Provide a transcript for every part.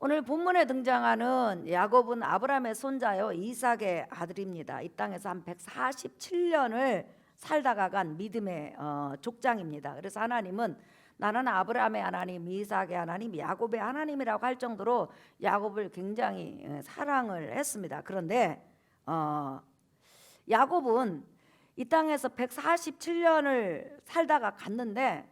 오늘 본문에 등장하는 야곱은 아브라함의 손자요 이삭의 아들입니다. 이 땅에서 한 147년을 살다가 간 믿음의 족장입니다. 그래서 하나님은 나는 아브라함의 하나님, 이삭의 하나님, 야곱의 하나님이라고 할 정도로 야곱을 굉장히 사랑을 했습니다. 그런데 야곱은 이 땅에서 147년을 살다가 갔는데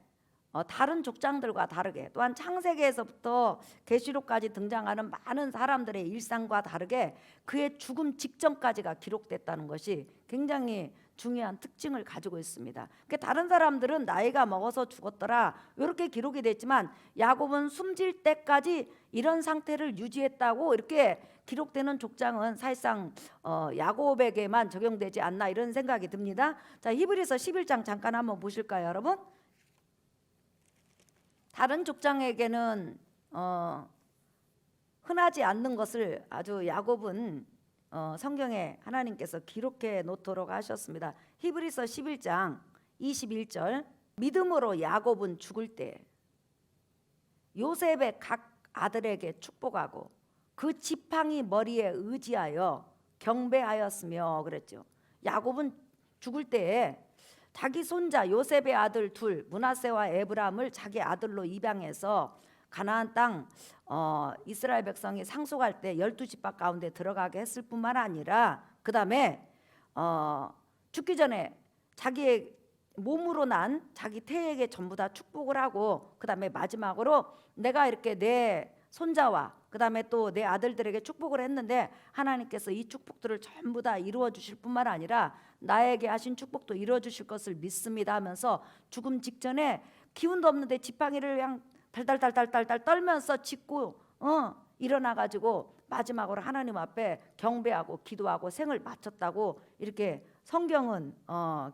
다른 족장들과 다르게, 또한 창세기에서부터 계시록까지 등장하는 많은 사람들의 일상과 다르게 그의 죽음 직전까지가 기록됐다는 것이 굉장히 중요한 특징을 가지고 있습니다. 다른 사람들은 나이가 먹어서 죽었더라 이렇게 기록이 됐지만 야곱은 숨질 때까지 이런 상태를 유지했다고 이렇게 기록되는 족장은 사실상 야곱에게만 적용되지 않나 이런 생각이 듭니다. 자, 히브리서 11장 잠깐 한번 보실까요, 여러분? 다른 족장에게는 흔하지 않는 것을 아주 야곱은 성경에 하나님께서 기록해 놓도록 하셨습니다. 히브리서 11장 21절, 믿음으로 야곱은 죽을 때 요셉의 각 아들에게 축복하고 그 지팡이 머리에 의지하여 경배하였으며 그랬죠. 야곱은 죽을 때에 자기 손자 요셉의 아들 둘 므낫세와 에브람을 자기 아들로 입양해서 가나안 땅 이스라엘 백성이 상속할 때 12지파 가운데 들어가게 했을 뿐만 아니라 그 다음에 죽기 전에 자기의 몸으로 난 자기 태에게 전부 다 축복을 하고 그 다음에 마지막으로 내가 이렇게 내 손자와 그 다음에 또 내 아들들에게 축복을 했는데 하나님께서 이 축복들을 전부 다 이루어 주실 뿐만 아니라 나에게 하신 축복도 이루어 주실 것을 믿습니다 하면서 죽음 직전에 기운도 없는데 지팡이를 그냥 달달달달달달 떨면서 짚고 일어나 가지고 마지막으로 하나님 앞에 경배하고 기도하고 생을 마쳤다고 이렇게 성경은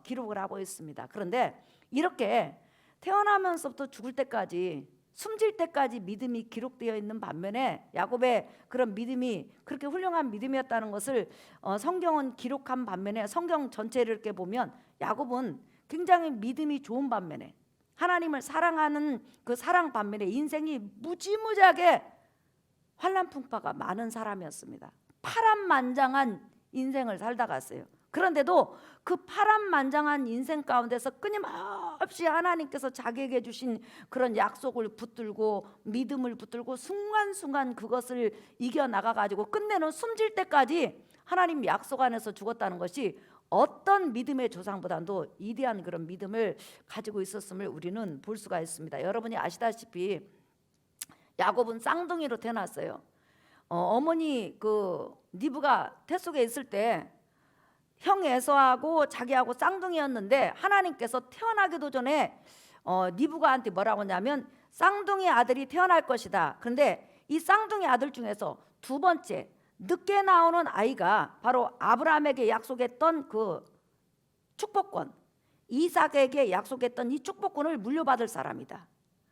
기록을 하고 있습니다. 그런데 이렇게 태어나면서부터 죽을 때까지 숨질 때까지 믿음이 기록되어 있는 반면에 야곱의 그런 믿음이 그렇게 훌륭한 믿음이었다는 것을 성경은 기록한 반면에 성경 전체를 이렇게 보면 야곱은 굉장히 믿음이 좋은 반면에 하나님을 사랑하는 그 사랑 반면에 인생이 무지무지하게 환난풍파가 많은 사람이었습니다. 파란만장한 인생을 살다 갔어요. 그런데도 그 파란만장한 인생 가운데서 끊임없이 하나님께서 자기에게 주신 그런 약속을 붙들고 믿음을 붙들고 순간순간 그것을 이겨나가 가지고 끝내는 숨질 때까지 하나님 약속 안에서 죽었다는 것이 어떤 믿음의 조상보다도 위대한 그런 믿음을 가지고 있었음을 우리는 볼 수가 있습니다. 여러분이 아시다시피 야곱은 쌍둥이로 태어났어요. 어머니 그 니브가 태 속에 있을 때 형 에서하고 자기하고 쌍둥이였는데 하나님께서 태어나기도 전에 니브가한테 뭐라고 하냐면 쌍둥이 아들이 태어날 것이다. 그런데 이 쌍둥이 아들 중에서 두 번째 늦게 나오는 아이가 바로 아브라함에게 약속했던 그 축복권, 이삭에게 약속했던 이 축복권을 물려받을 사람이다.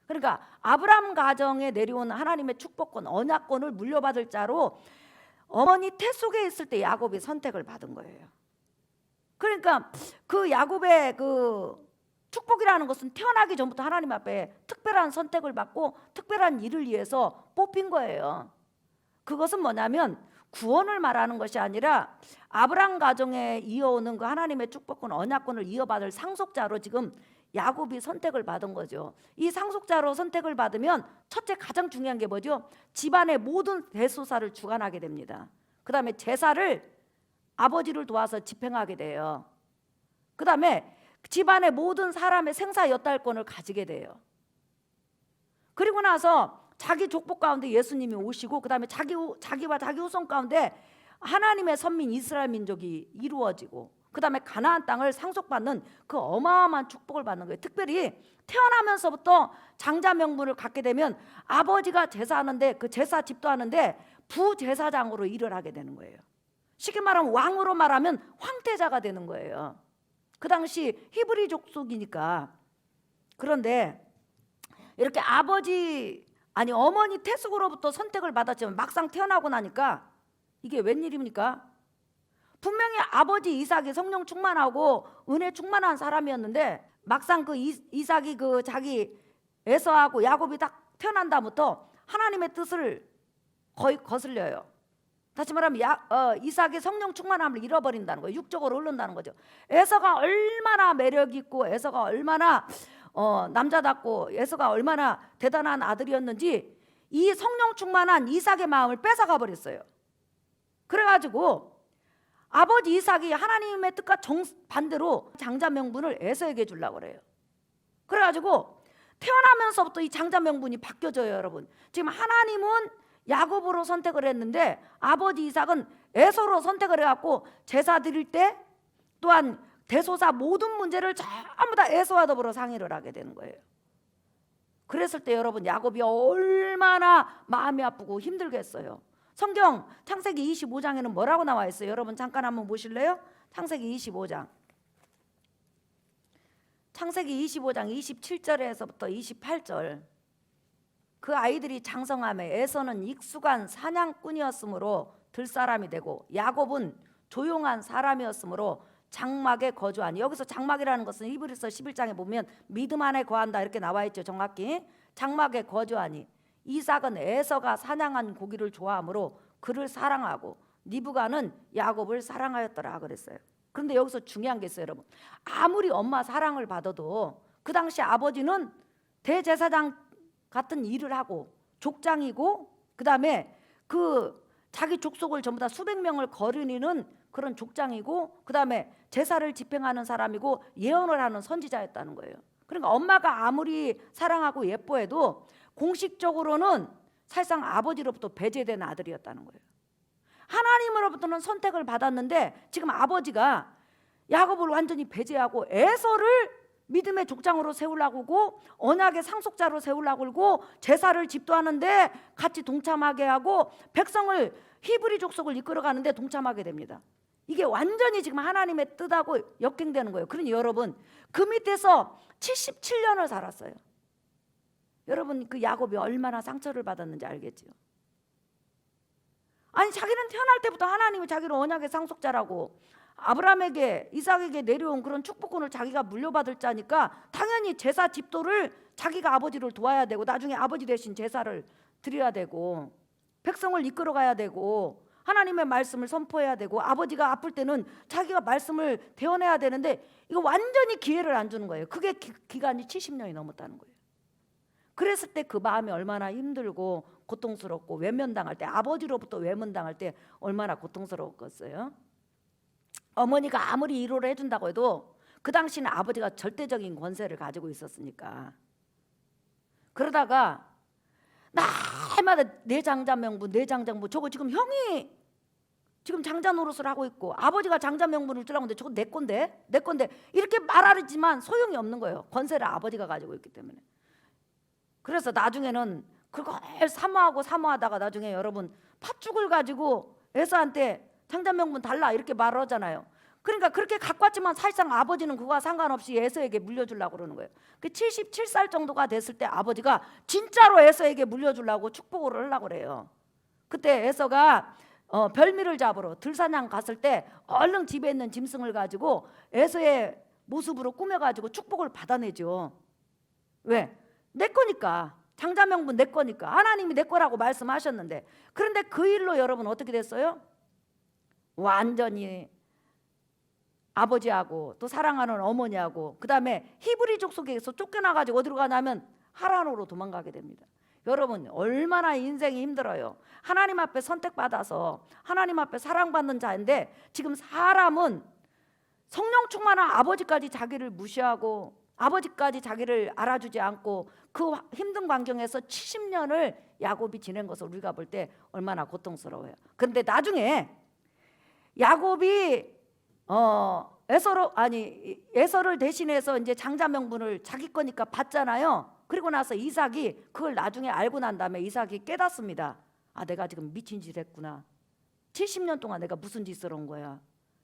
그러니까 아브라함 가정에 내려온 하나님의 축복권, 언약권을 물려받을 자로 어머니 태 속에 있을 때 야곱이 선택을 받은 거예요. 그러니까 그 야곱의 그 축복이라는 것은 태어나기 전부터 하나님 앞에 특별한 선택을 받고 특별한 일을 위해서 뽑힌 거예요. 그것은 뭐냐면 구원을 말하는 것이 아니라 아브라함 가정에 이어오는 그 하나님의 축복권, 언약권을 이어받을 상속자로 지금 야곱이 선택을 받은 거죠. 이 상속자로 선택을 받으면 첫째 가장 중요한 게 뭐죠? 집안의 모든 대소사를 주관하게 됩니다. 그 다음에 제사를 아버지를 도와서 집행하게 돼요. 그 다음에 집안의 모든 사람의 생사 여탈권을 가지게 돼요. 그리고 나서 자기 족복 가운데 예수님이 오시고 그 다음에 자기와 자기 후손 가운데 하나님의 선민 이스라엘 민족이 이루어지고 그 다음에 가나안 땅을 상속받는 그 어마어마한 축복을 받는 거예요. 특별히 태어나면서부터 장자 명분을 갖게 되면 아버지가 제사하는데 그 제사 집도하는데 부제사장으로 일을 하게 되는 거예요. 쉽게 말하면 왕으로 말하면 황태자가 되는 거예요. 그 당시 히브리 족속이니까. 그런데 이렇게 어머니 태숙으로부터 선택을 받았지만 막상 태어나고 나니까 이게 웬일입니까? 분명히 아버지 이삭이 성령 충만하고 은혜 충만한 사람이었는데 막상 그 이삭이 그 자기 에서하고 야곱이 딱 태어난 다음부터 하나님의 뜻을 거의 거슬려요. 다시 말하면 이삭이 성령 충만함을 잃어버린다는 거예요. 육적으로 흐른다는 거죠. 에서가 얼마나 매력 있고 에서가 얼마나 남자답고 에서가 얼마나 대단한 아들이었는지 이 성령 충만한 이삭의 마음을 뺏어가 버렸어요. 그래가지고 아버지 이삭이 하나님의 뜻과 정반대로 장자 명분을 에서에게 주려고 그래요. 그래가지고 태어나면서부터 이 장자 명분이 바뀌어져요. 여러분, 지금 하나님은 야곱으로 선택을 했는데 아버지 이삭은 에서로 선택을 해갖고 제사 드릴 때 또한 대소사 모든 문제를 전부 다 에서와 더불어 상의를 하게 되는 거예요. 그랬을 때 여러분, 야곱이 얼마나 마음이 아프고 힘들겠어요. 성경 창세기 25장에는 뭐라고 나와 있어요? 여러분 잠깐 한번 보실래요? 창세기 25장. 창세기 25장 27절에서부터 28절. 그 아이들이 장성함에 에서는 익숙한 사냥꾼이었으므로 들사람이 되고 야곱은 조용한 사람이었으므로 장막에 거주하니, 여기서 장막이라는 것은 히브리서 11장에 보면 믿음 안에 거한다 이렇게 나와 있죠. 정확히 장막에 거주하니 이삭은 에서가 사냥한 고기를 좋아하므로 그를 사랑하고 리브가는 야곱을 사랑하였더라 그랬어요. 그런데 여기서 중요한 게 있어요. 여러분, 아무리 엄마 사랑을 받아도 그 당시 아버지는 대제사장 같은 일을 하고 족장이고 그 다음에 그 자기 족속을 전부 다 수백 명을 거느리는 그런 족장이고 그 다음에 제사를 집행하는 사람이고 예언을 하는 선지자였다는 거예요. 그러니까 엄마가 아무리 사랑하고 예뻐해도 공식적으로는 사실상 아버지로부터 배제된 아들이었다는 거예요. 하나님으로부터는 선택을 받았는데 지금 아버지가 야곱을 완전히 배제하고 에서를 믿음의 족장으로 세우려고 하고 언약의 상속자로 세우려고 하고 제사를 집도하는데 같이 동참하게 하고 백성을 히브리 족속을 이끌어가는데 동참하게 됩니다. 이게 완전히 지금 하나님의 뜻하고 역행되는 거예요. 그러니 여러분, 그 밑에서 77년을 살았어요. 여러분, 그 야곱이 얼마나 상처를 받았는지 알겠지요? 아니, 자기는 태어날 때부터 하나님이 자기를 언약의 상속자라고 아브라함에게 이삭에게 내려온 그런 축복권을 자기가 물려받을 자니까 당연히 제사 집도를 자기가 아버지를 도와야 되고 나중에 아버지 대신 제사를 드려야 되고 백성을 이끌어 가야 되고 하나님의 말씀을 선포해야 되고 아버지가 아플 때는 자기가 말씀을 대언해야 되는데 이거 완전히 기회를 안 주는 거예요. 그게 기간이 70년이 넘었다는 거예요. 그랬을 때 그 마음이 얼마나 힘들고 고통스럽고 외면당할 때, 아버지로부터 외면당할 때 얼마나 고통스러웠겠어요. 어머니가 아무리 위로를 해준다고 해도 그 당시는 아버지가 절대적인 권세를 가지고 있었으니까. 그러다가 날마다 내 장자 명분, 내 장자 명분, 저거 지금 형이 지금 장자 노릇을 하고 있고 아버지가 장자 명분을 주라고 하는데 저거 내 건데 이렇게 말하지만 소용이 없는 거예요. 권세를 아버지가 가지고 있기 때문에. 그래서 나중에는 그걸 사모하다가 나중에 여러분 팥죽을 가지고 에서한테 장자 명분 달라 이렇게 말을 하잖아요. 그러니까 그렇게 갖고 왔지만 사실상 아버지는 그거와 상관없이 에서에게 물려주려고 그러는 거예요. 그 77살 정도가 됐을 때 아버지가 진짜로 에서에게 물려주려고 축복을 하려고 그래요. 그때 에서가 별미를 잡으러 들사냥 갔을 때 얼른 집에 있는 짐승을 가지고 에서의 모습으로 꾸며가지고 축복을 받아내죠. 왜? 내 거니까. 장자 명분 내 거니까. 하나님이 내 거라고 말씀하셨는데. 그런데 그 일로 여러분 어떻게 됐어요? 완전히 아버지하고 또 사랑하는 어머니하고 그 다음에 히브리족 속에서 쫓겨나가지고 어디로 가냐면 하란으로 도망가게 됩니다. 여러분 얼마나 인생이 힘들어요. 하나님 앞에 선택받아서 하나님 앞에 사랑받는 자인데 지금 사람은 성령 충만한 아버지까지 자기를 무시하고 아버지까지 자기를 알아주지 않고 그 힘든 환경에서 70년을 야곱이 지낸 것을 우리가 볼 때 얼마나 고통스러워요. 그런데 나중에 야곱이 에서를 대신해서 이제 장자 명분을 자기 거니까 받잖아요. 그리고 나서 이삭이 그걸 나중에 알고 난 다음에 이삭이 깨닫습니다. 아, 내가 지금 미친 짓 했구나. 70년 동안 내가 무슨 짓을 한 거야.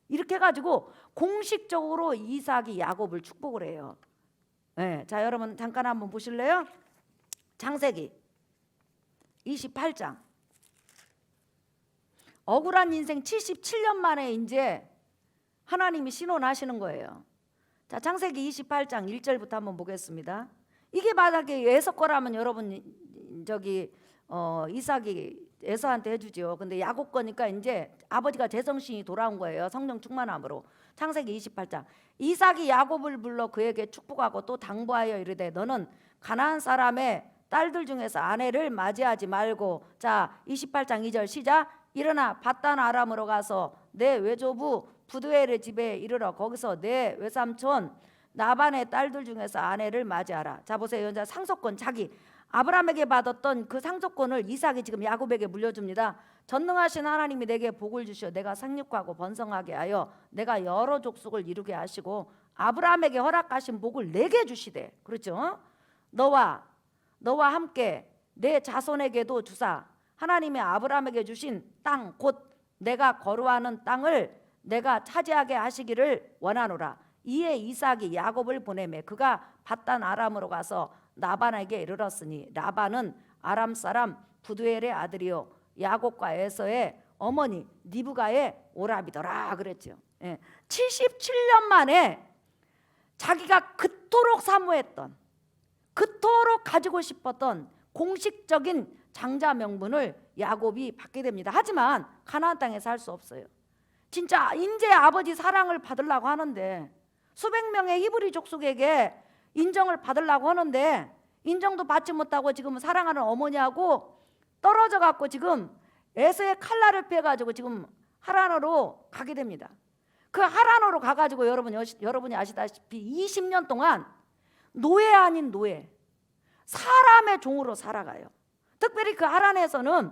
이렇게 해가지고 공식적으로 이삭이 야곱을 축복을 해요. 네, 자 여러분 잠깐 한번 보실래요? 창세기 28장. 억울한 인생 77년 만에 이제 하나님이 신원하시는 거예요. 자, 창세기 28장 1절부터 한번 보겠습니다. 이게 만약에 에서 거라면 여러분 저기 이삭이 에서한테 해주죠. 근데 야곱 거니까 이제 아버지가 제정신이 돌아온 거예요. 성령 충만함으로. 창세기 28장. 이삭이 야곱을 불러 그에게 축복하고 또 당부하여 이르되 너는 가나안 사람의 딸들 중에서 아내를 맞이하지 말고, 자 28장 2절 시작. 일어나 밧단 아람으로 가서 내 외조부 부두엘의 집에 이르러 거기서 내 외삼촌 나반의 딸들 중에서 아내를 맞이하라. 자 보세요. 이제 상속권, 자기 아브라함에게 받았던 그 상속권을 이삭이 지금 야곱에게 물려줍니다. 전능하신 하나님이 내게 복을 주시어 내가 상륙하고 번성하게 하여 내가 여러 족속을 이루게 하시고 아브라함에게 허락하신 복을 내게 주시되, 그렇죠? 너와 함께 내 자손에게도 주사 하나님이 아브라함에게 주신 땅 곧 내가 거루하는 땅을 내가 차지하게 하시기를 원하노라. 이에 이삭이 야곱을 보내매 그가 밧단 아람으로 가서 나반에게 이르렀으니 나반은 아람 사람 부두엘의 아들이요 야곱과 에서의 어머니 리브가의 오라비더라 그랬죠. 77년 만에 자기가 그토록 사모했던, 그토록 가지고 싶었던 공식적인 장자 명분을 야곱이 받게 됩니다. 하지만 가나안 땅에 살 수 없어요. 진짜 이제 아버지 사랑을 받으려고 하는데, 수백 명의 히브리 족속에게 인정을 받으려고 하는데 인정도 받지 못하고 지금 사랑하는 어머니하고 떨어져 갖고 지금 에서의 칼날을 빼가지고 지금 하란으로 가게 됩니다. 그 하란으로 가가지고 여러분이 아시다시피 20년 동안 노예 아닌 노예, 사람의 종으로 살아가요. 특별히 그 하란에서는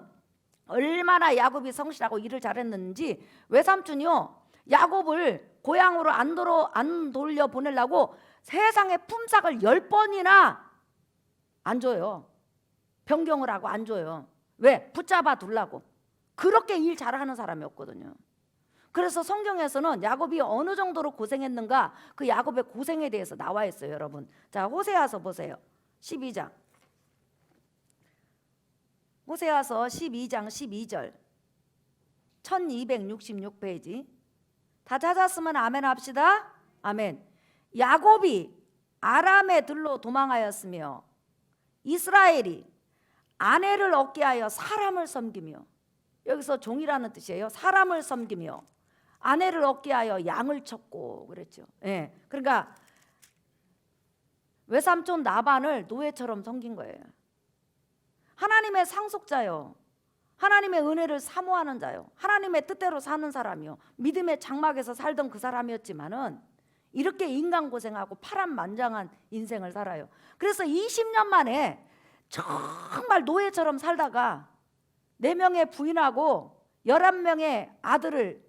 얼마나 야곱이 성실하고 일을 잘했는지 외삼촌이요 야곱을 고향으로 안 돌려 보내려고 세상의 품삯을 10번이나 안 줘요. 변경을 하고 안 줘요. 왜? 붙잡아 두려고. 그렇게 일 잘하는 사람이 없거든요. 그래서 성경에서는 야곱이 어느 정도로 고생했는가, 그 야곱의 고생에 대해서 나와 있어요, 여러분. 자, 호세아서 보세요. 12장. 호세아서 12장 12절. 1266페이지. 다 찾았으면 아멘 합시다. 아멘. 야곱이 아람에 들로 도망하였으며 이스라엘이 아내를 얻게 하여 사람을 섬기며, 여기서 종이라는 뜻이에요. 사람을 섬기며 아내를 얻게 하여 양을 쳤고 그랬죠. 그러니까 외삼촌 나반을 노예처럼 섬긴 거예요. 하나님의 상속자요, 하나님의 은혜를 사모하는 자요, 하나님의 뜻대로 사는 사람이요, 믿음의 장막에서 살던 그 사람이었지만은 이렇게 인간 고생하고 파란만장한 인생을 살아요. 그래서 20년 만에 정말 노예처럼 살다가 4명의 부인하고 11명의 아들을,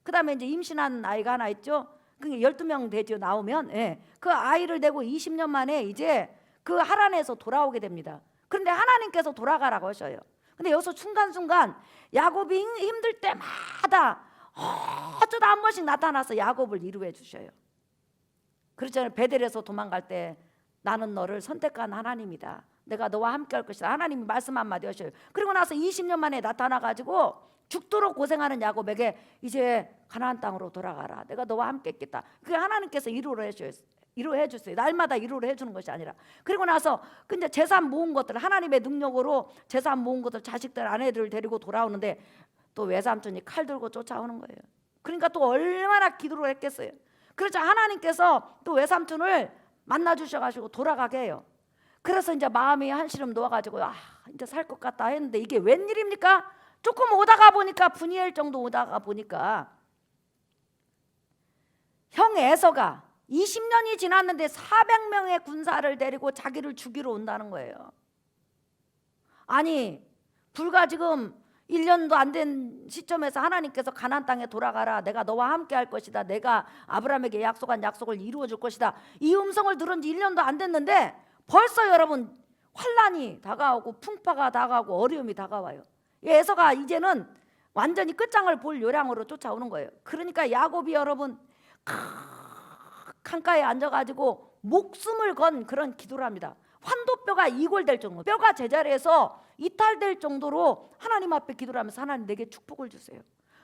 그 다음에 이제 임신한 아이가 하나 있죠. 그게 12명 되죠. 나오면. 그 아이를 내고 20년 만에 이제 그 하란에서 돌아오게 됩니다. 그런데 하나님께서 돌아가라고 하셔요. 근데 여기서 순간순간 야곱이 힘들 때마다 어쩌다 한 번씩 나타나서 야곱을 위로해 주셔요. 그렇잖아요. 베델에서 도망갈 때 나는 너를 선택한 하나님이다, 내가 너와 함께 할 것이다, 하나님이 말씀 한마디 하셔요. 그리고 나서 20년 만에 나타나가지고 죽도록 고생하는 야곱에게 이제 가나안 땅으로 돌아가라, 내가 너와 함께 있겠다. 그게 하나님께서 위로를 위로해 주세요. 날마다 위로를 해주는 것이 아니라. 그리고 나서 근데 재산 모은 것들, 하나님의 능력으로 재산 모은 것들, 자식들 아내들을 데리고 돌아오는데 또 외삼촌이 칼 들고 쫓아오는 거예요. 그러니까 또 얼마나 기도를 했겠어요. 그렇죠. 하나님께서 또 외삼촌을 만나 주셔가지고 돌아가게 해요. 그래서 이제 마음이 한시름 놓아가지고 이제 살 것 같다 했는데 이게 웬일입니까? 조금 오다가 보니까 분이엘 정도 오다가 보니까 형 에서가 20년이 지났는데 400명의 군사를 데리고 자기를 죽이러 온다는 거예요. 아니 불과 지금 1년도 안 된 시점에서 하나님께서 가나안 땅에 돌아가라, 내가 너와 함께 할 것이다, 내가 아브라함에게 약속한 약속을 이루어 줄 것이다, 이 음성을 들은 지 1년도 안 됐는데 벌써 여러분 환란이 다가오고 풍파가 다가오고 어려움이 다가와요. 에서가 이제는 완전히 끝장을 볼 요량으로 쫓아오는 거예요. 그러니까 야곱이 여러분 강가에 앉아가지고 목숨을 건 그런 기도를 합니다. 환도뼈가 이골될 정도, 뼈가 제자리에서 이탈될 정도로 하나님 앞에 기도를 하면서 하나님 내게 축복을 주세요.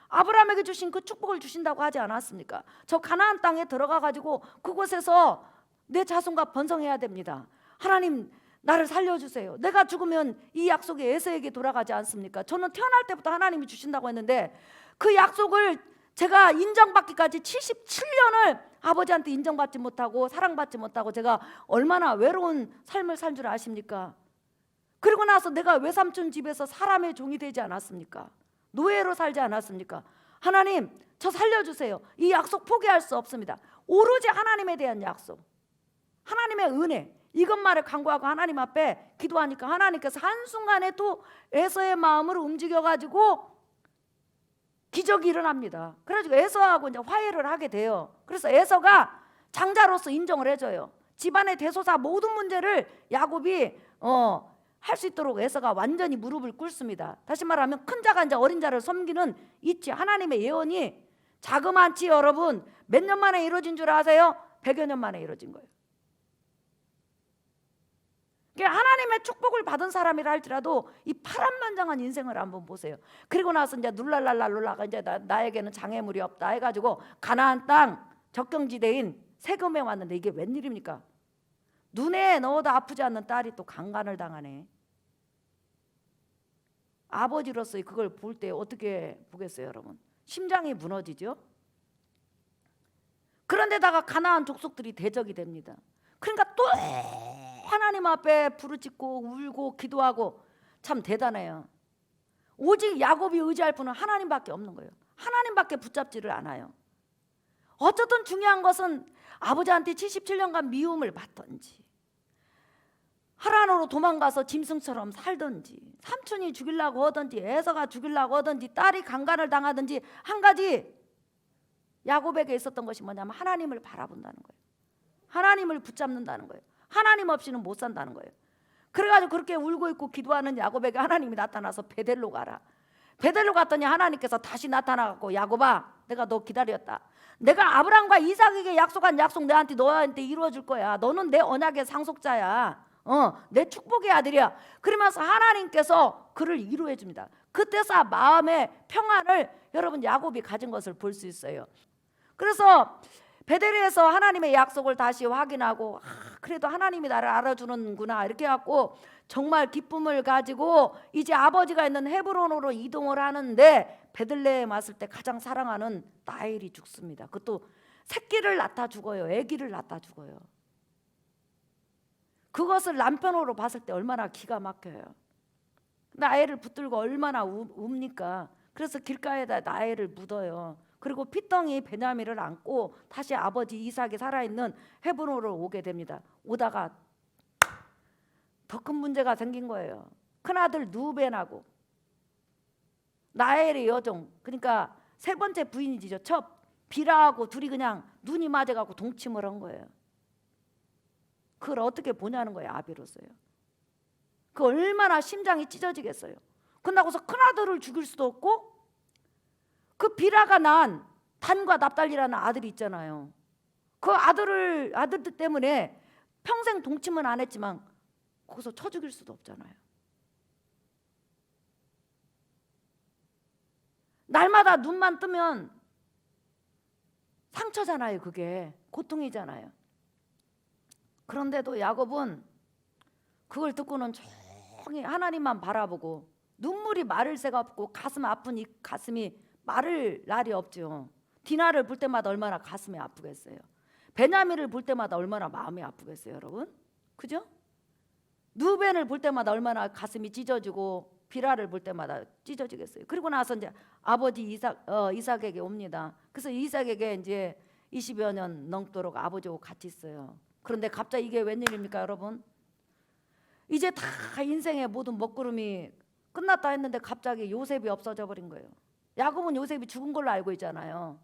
아브라함에게 주신 그 축복을 주신다고 하지 않았습니까? 저 가나안 땅에 들어가 가지고 그곳에서 내 자손과 번성해야 됩니다. 하나님 나를 살려주세요. 내가 죽으면 이 약속이 에서에게 돌아가지 않습니까? 저는 태어날 때부터 하나님이 주신다고 했는데 그 약속을 제가 인정받기까지 77년을 아버지한테 인정받지 못하고 사랑받지 못하고 제가 얼마나 외로운 삶을 산 줄 아십니까? 그리고 나서 내가 외삼촌 집에서 사람의 종이 되지 않았습니까? 노예로 살지 않았습니까? 하나님, 저 살려주세요. 이 약속 포기할 수 없습니다. 오로지 하나님에 대한 약속, 하나님의 은혜, 이것만을 간구하고 하나님 앞에 기도하니까 하나님께서 한순간에 또 에서의 마음을 움직여가지고 기적이 일어납니다. 그래가지고 에서하고 이제 화해를 하게 돼요. 그래서 에서가 장자로서 인정을 해줘요. 집안의 대소사 모든 문제를 야곱이 할 수 있도록 에서가 완전히 무릎을 꿇습니다. 다시 말하면 큰 자가 이제 어린 자를 섬기는 이치, 하나님의 예언이 자그마치 여러분 몇 년 만에 이루어진 줄 아세요? 100여 년 만에 이루어진 거예요. 하나님의 축복을 받은 사람이라 할지라도 이 파란만장한 인생을 한번 보세요. 그리고 나서 이제 눌랄랄랄룰라가 이제 나에게는 장애물이 없다 해가지고 가나안 땅 적경지대인 세금에 왔는데 이게 웬일입니까? 눈에 넣어도 아프지 않는 딸이 또 강간을 당하네. 아버지로서 그걸 볼 때 어떻게 보겠어요, 여러분? 심장이 무너지죠. 그런데다가 가나안 족속들이 대적이 됩니다. 그러니까 또 하나님 앞에 부르짖고 울고 기도하고 참 대단해요. 오직 야곱이 의지할 분은 하나님밖에 없는 거예요. 하나님밖에 붙잡지를 않아요. 어쨌든 중요한 것은 아버지한테 77년간 미움을 받던지 하란으로 도망가서 짐승처럼 살던지 삼촌이 죽이려고 하든지 에서가 죽이려고 하든지 딸이 강간을 당하든지 한 가지 야곱에게 있었던 것이 뭐냐면 하나님을 바라본다는 거예요. 하나님을 붙잡는다는 거예요. 하나님 없이는 못 산다는 거예요. 그래가지고 그렇게 울고 있고 기도하는 야곱에게 하나님이 나타나서 베델로 가라. 베델로 갔더니 하나님께서 다시 나타나갖고 야곱아, 내가 너 기다렸다. 내가 아브라함과 이삭에게 약속한 약속 너한테 이루어줄 거야. 너는 내 언약의 상속자야. 내 축복의 아들이야. 그러면서 하나님께서 그를 이루어 줍니다. 그때서 마음의 평안을 여러분 야곱이 가진 것을 볼 수 있어요. 그래서 베델에서 하나님의 약속을 다시 확인하고 그래도 하나님이 나를 알아주는구나 이렇게 해갖고 정말 기쁨을 가지고 이제 아버지가 있는 헤브론으로 이동을 하는데 베들레헴 왔을 때 가장 사랑하는 라헬이 죽습니다. 그것도 새끼를 낳다 죽어요. 아기를 낳다 죽어요. 그것을 남편으로 봤을 때 얼마나 기가 막혀요. 라헬을 붙들고 얼마나 웁니까? 그래서 길가에다 라헬을 묻어요. 그리고 피덩이 베냐민을 안고 다시 아버지 이삭이 살아있는 헤브론으로 오게 됩니다. 오다가 더 큰 문제가 생긴 거예요. 큰아들 누벤하고 라헬의 여종, 그러니까 세 번째 부인이죠. 첩 비라하고 둘이 그냥 눈이 맞아갖고 동침을 한 거예요. 그걸 어떻게 보냐는 거예요. 아비로서요. 그 얼마나 심장이 찢어지겠어요. 그러고서 큰아들을 죽일 수도 없고 그 비라가 난 단과 납달리라는 아들이 있잖아요. 그 아들 때문에 평생 동침은 안 했지만 거기서 쳐 죽일 수도 없잖아요. 날마다 눈만 뜨면 상처잖아요. 그게 고통이잖아요. 그런데도 야곱은 그걸 듣고는 조용히 하나님만 바라보고 눈물이 마를 새가 없고 가슴 아픈 이 가슴이 마를 날이 없죠. 디나를 볼 때마다 얼마나 가슴이 아프겠어요. 베냐민을 볼 때마다 얼마나 마음이 아프겠어요, 여러분? 그죠? 누벤을 볼 때마다 얼마나 가슴이 찢어지고 비라를 볼 때마다 찢어지겠어요. 그리고 나서 이제 아버지 이삭에게 옵니다. 그래서 이삭에게 이제 20여 년 넘도록 아버지하고 같이 있어요. 그런데 갑자기 이게 웬일입니까, 여러분? 이제 다 인생의 모든 먹구름이 끝났다 했는데 갑자기 요셉이 없어져 버린 거예요. 야곱은 요셉이 죽은 걸로 알고 있잖아요.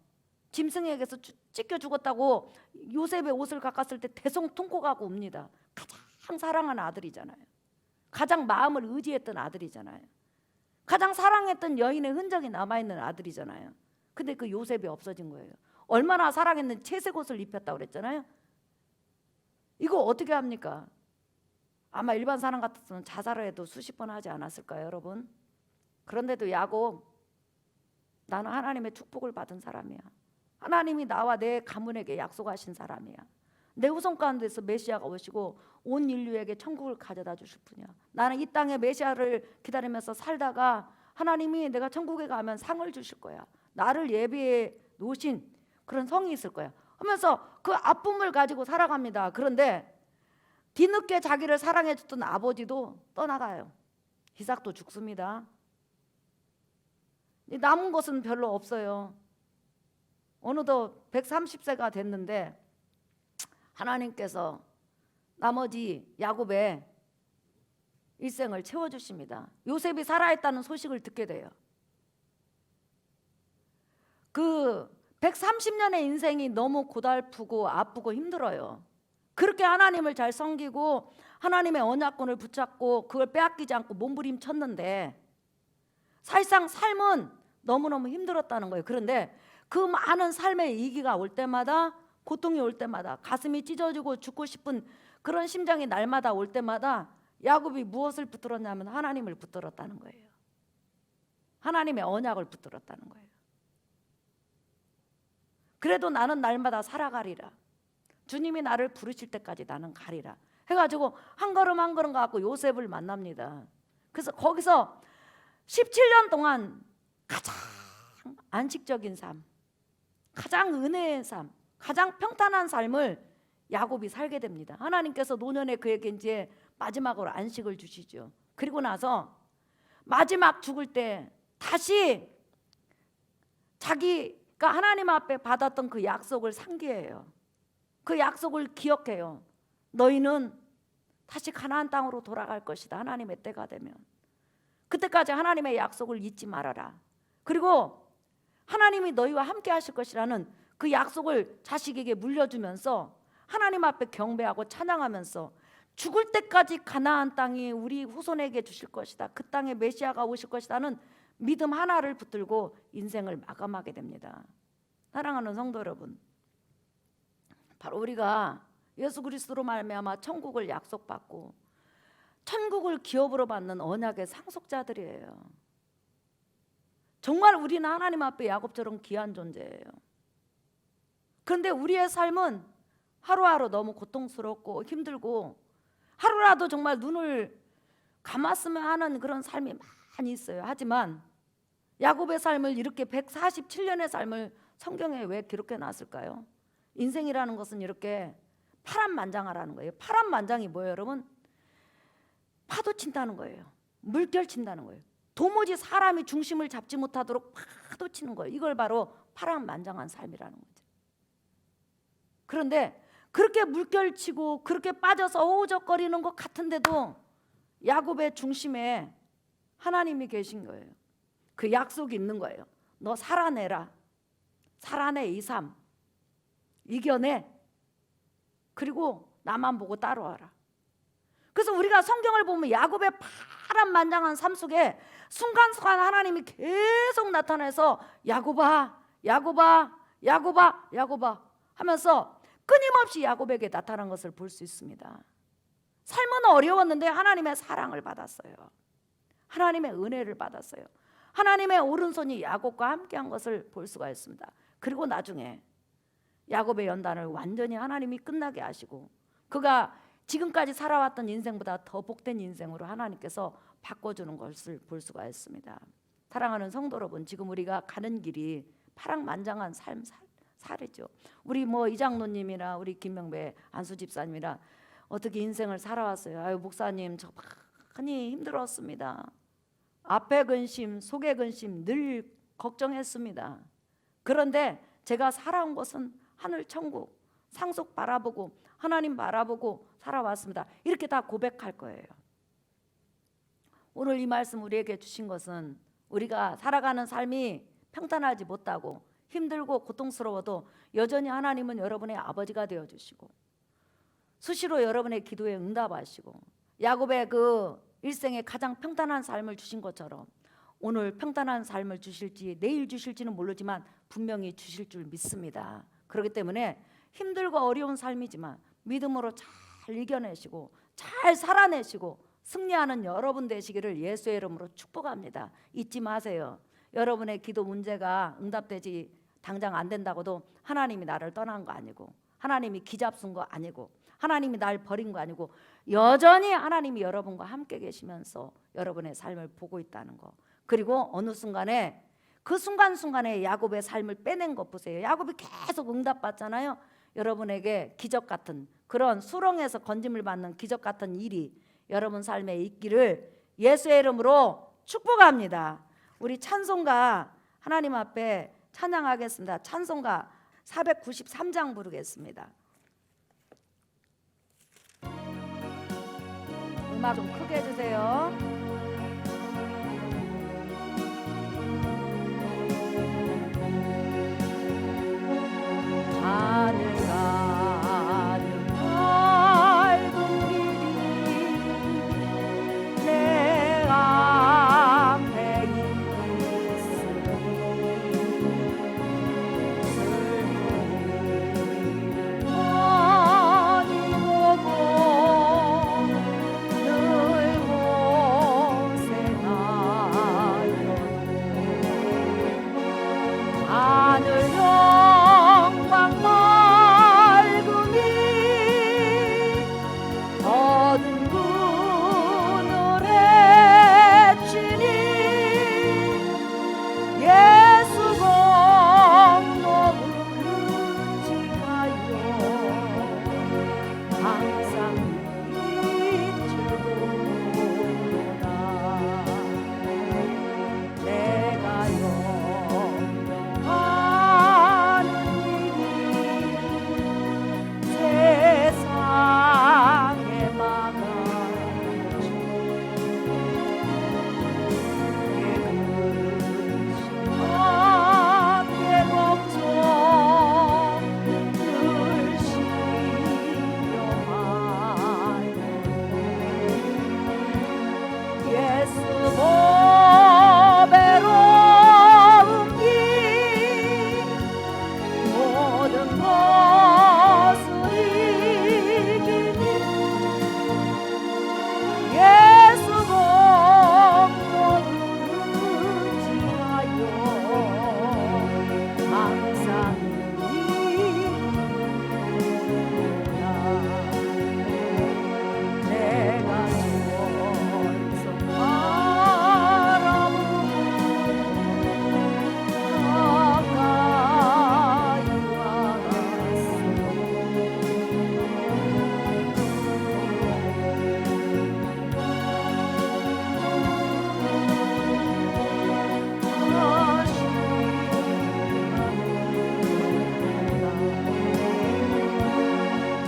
짐승에게서 찢겨 죽었다고 요셉의 옷을 깎았을 때 대성통곡하고 옵니다. 가장 사랑하는 아들이잖아요. 가장 마음을 의지했던 아들이잖아요. 가장 사랑했던 여인의 흔적이 남아있는 아들이잖아요. 근데 그 요셉이 없어진 거예요. 얼마나 사랑했는지 채색 옷을 입혔다고 그랬잖아요. 이거 어떻게 합니까? 아마 일반 사람 같았으면 자살을 해도 수십 번 하지 않았을까요, 여러분? 그런데도 야곱, 나는 하나님의 축복을 받은 사람이야. 하나님이 나와 내 가문에게 약속하신 사람이야. 내 후손 가운데서 메시아가 오시고 온 인류에게 천국을 가져다 주실 분이야. 나는 이 땅에 메시아를 기다리면서 살다가 하나님이 내가 천국에 가면 상을 주실 거야. 나를 예비해 놓으신 그런 성이 있을 거야 하면서 그 아픔을 가지고 살아갑니다. 그런데 뒤늦게 자기를 사랑해 줬던 아버지도 떠나가요. 이삭도 죽습니다. 남은 것은 별로 없어요. 어느덧 130세가 됐는데 하나님께서 나머지 야곱의 일생을 채워주십니다. 요셉이 살아있다는 소식을 듣게 돼요. 그 130년의 인생이 너무 고달프고 아프고 힘들어요. 그렇게 하나님을 잘 섬기고 하나님의 언약권을 붙잡고 그걸 빼앗기지 않고 몸부림쳤는데 사실상 삶은 너무너무 힘들었다는 거예요. 그런데 그 많은 삶의 위기가 올 때마다, 고통이 올 때마다, 가슴이 찢어지고 죽고 싶은 그런 심정이 날마다 올 때마다 야곱이 무엇을 붙들었냐면 하나님을 붙들었다는 거예요. 하나님의 언약을 붙들었다는 거예요. 그래도 나는 날마다 살아가리라. 주님이 나를 부르실 때까지 나는 가리라 해가지고 한 걸음 한 걸음 가고 요셉을 만납니다. 그래서 거기서 17년 동안 가장 안식적인 삶, 가장 은혜의 삶, 가장 평탄한 삶을 야곱이 살게 됩니다. 하나님께서 노년에 그에게 이제 마지막으로 안식을 주시죠. 그리고 나서 마지막 죽을 때 다시 자기가 하나님 앞에 받았던 그 약속을 상기해요. 그 약속을 기억해요. 너희는 다시 가나안 땅으로 돌아갈 것이다. 하나님의 때가 되면. 그때까지 하나님의 약속을 잊지 말아라. 그리고 하나님이 너희와 함께 하실 것이라는 그 약속을 자식에게 물려주면서 하나님 앞에 경배하고 찬양하면서 죽을 때까지 가나안 땅이 우리 후손에게 주실 것이다. 그 땅에 메시아가 오실 것이라는 믿음 하나를 붙들고 인생을 마감하게 됩니다. 사랑하는 성도 여러분, 바로 우리가 예수 그리스도로 말미암아 천국을 약속받고 천국을 기업으로 받는 언약의 상속자들이에요. 정말 우리는 하나님 앞에 야곱처럼 귀한 존재예요. 그런데 우리의 삶은 하루하루 너무 고통스럽고 힘들고 하루라도 정말 눈을 감았으면 하는 그런 삶이 많이 있어요. 하지만 야곱의 삶을 이렇게 147년의 삶을 성경에 왜 기록해 놨을까요? 인생이라는 것은 이렇게 파란만장하라는 거예요. 파란만장이 뭐예요, 여러분? 파도 친다는 거예요. 물결 친다는 거예요. 도무지 사람이 중심을 잡지 못하도록 파도 치는 거예요. 이걸 바로 파란만장한 삶이라는 거죠. 그런데 그렇게 물결 치고 그렇게 빠져서 어우적거리는 것 같은데도 야곱의 중심에 하나님이 계신 거예요. 그 약속이 있는 거예요. 너 살아내라. 살아내 이 삶. 이겨내. 그리고 나만 보고 따라와라. 그래서 우리가 성경을 보면 야곱의 파란만장한 삶 속에 순간순간 하나님이 계속 나타나서 야곱아, 야곱아, 야곱아, 야곱아 하면서 끊임없이 야곱에게 나타난 것을 볼 수 있습니다. 삶은 어려웠는데 하나님의 사랑을 받았어요. 하나님의 은혜를 받았어요. 하나님의 오른손이 야곱과 함께한 것을 볼 수가 있습니다. 그리고 나중에 야곱의 연단을 완전히 하나님이 끝나게 하시고 그가 지금까지 살아왔던 인생보다 더 복된 인생으로 하나님께서 바꿔주는 것을 볼 수가 있습니다. 사랑하는 성도 여러분, 지금 우리가 가는 길이 파랑만장한 삶 살이죠. 우리 이장로님이나 우리 김명배 안수 집사님이나 어떻게 인생을 살아왔어요. 아유 목사님 저 많이 힘들었습니다. 앞에 근심, 속에 근심 늘 걱정했습니다. 그런데 제가 살아온 것은 하늘 천국 상속 바라보고 하나님 바라보고 살아왔습니다. 이렇게 다 고백할 거예요. 오늘 이 말씀 우리에게 주신 것은 우리가 살아가는 삶이 평탄하지 못하고 힘들고 고통스러워도 여전히 하나님은 여러분의 아버지가 되어주시고 수시로 여러분의 기도에 응답하시고 야곱의 그 일생에 가장 평탄한 삶을 주신 것처럼 오늘 평탄한 삶을 주실지 내일 주실지는 모르지만 분명히 주실 줄 믿습니다. 그렇기 때문에 힘들고 어려운 삶이지만 믿음으로 잘 이겨내시고 잘 살아내시고 승리하는 여러분 되시기를 예수의 이름으로 축복합니다. 잊지 마세요. 여러분의 기도 문제가 응답되지 당장 안 된다고도 하나님이 나를 떠난 거 아니고 하나님이 기잡순 거 아니고 하나님이 날 버린 거 아니고 여전히 하나님이 여러분과 함께 계시면서 여러분의 삶을 보고 있다는 거. 그리고 어느 순간에 그 순간순간에 야곱의 삶을 빼낸 것 보세요. 야곱이 계속 응답받잖아요. 여러분에게 기적 같은 그런 수렁에서 건짐을 받는 기적 같은 일이 여러분 삶에 있기를 예수의 이름으로 축복합니다. 우리 찬송가 하나님 앞에 찬양하겠습니다. 찬송가 493장 부르겠습니다. 음악 좀 크게 해주세요. 하늘 가는 밝은 길이 내 앞에 있으니 슬픔을 많이 보고 늘 고생하여도 하늘 영광 맑음이 어두운 그늘에 치니 예수 공로 의지하여 항상 빛을 보노라. 내가 영영하는 일이 세상에 막아주게 근심하게 걱정 늘 시려하여 예수 보배로운 길 모든 것을 이기니 예수 공로 의지하여 항상 이기리라. 내가 전성 바라보고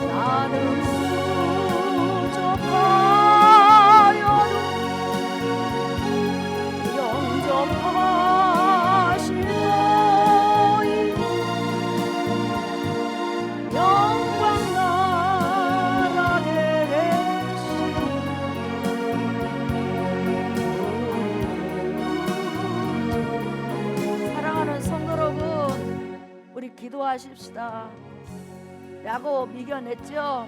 나는 부족하여도 영접하실 너희 영광 나라 계시니 사랑하는 성도 여러분, 우리 기도하십시다. 야곱 이겨냈죠?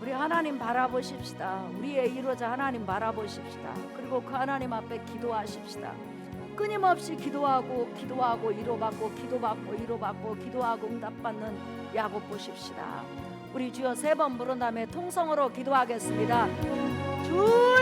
우리 하나님 바라보십시다. 우리의 이루자 하나님 바라보십시다. 그리고 그 하나님 앞에 기도하십시다. 끊임없이 기도하고 기도하고 위로받고 기도받고 위로받고 기도하고 응답받는 야곱 보십시다. 우리 주여 3번 부른 다음에 통성으로 기도하겠습니다. 주